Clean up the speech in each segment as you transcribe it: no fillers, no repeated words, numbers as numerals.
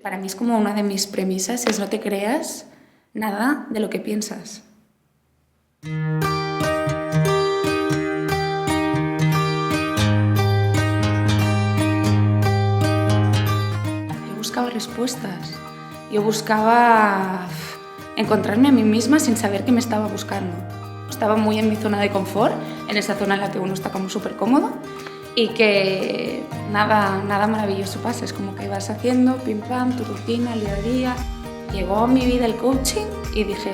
Para mí es como una de mis premisas, es no te creas nada de lo que piensas. Yo buscaba respuestas, yo buscaba encontrarme a mí misma sin saber qué me estaba buscando. Estaba muy en mi zona de confort, en esa zona en la que uno está como súper cómodo y que nada maravilloso pasa, es como que vas haciendo pim pam, tu rutina, día a día. Llegó a mi vida el coaching y dije,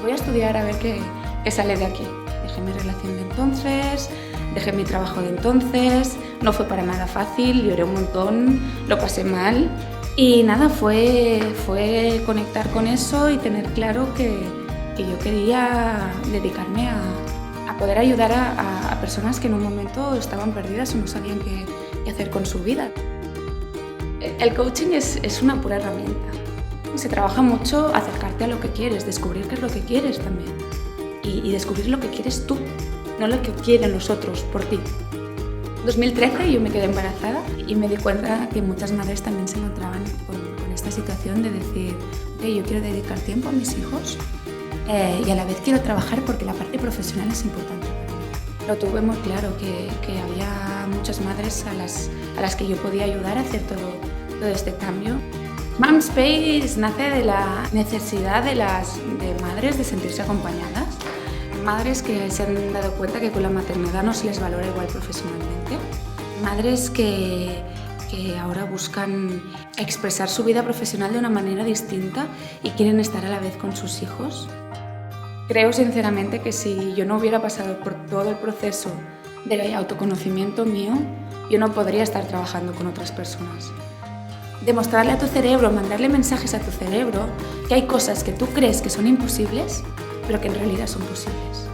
voy a estudiar a ver qué sale de aquí. Dejé mi relación de entonces, dejé mi trabajo de entonces, no fue para nada fácil, lloré un montón, lo pasé mal y nada, fue conectar con eso y tener claro que yo quería dedicarme a poder ayudar a personas que en un momento estaban perdidas y no sabían qué hacer con su vida. El coaching es una pura herramienta. Se trabaja mucho acercarte a lo que quieres, descubrir qué es lo que quieres también y descubrir lo que quieres tú, no lo que quieren los otros por ti. En 2013 yo me quedé embarazada y me di cuenta que muchas madres también se encontraban con esta situación de decir, okay, yo quiero dedicar tiempo a mis hijos y a la vez quiero trabajar porque la parte profesional es importante para mí. Lo tuve muy claro que había muchas madres a las que yo podía ayudar a hacer todo este cambio. Momspace nace de la necesidad de madres de sentirse acompañadas, madres que se han dado cuenta que con la maternidad no se les valora igual profesionalmente, madres que ahora buscan expresar su vida profesional de una manera distinta y quieren estar a la vez con sus hijos. Creo sinceramente que si yo no hubiera pasado por todo el proceso de autoconocimiento mío, yo no podría estar trabajando con otras personas. Demostrarle a tu cerebro, mandarle mensajes a tu cerebro que hay cosas que tú crees que son imposibles, pero que en realidad son posibles.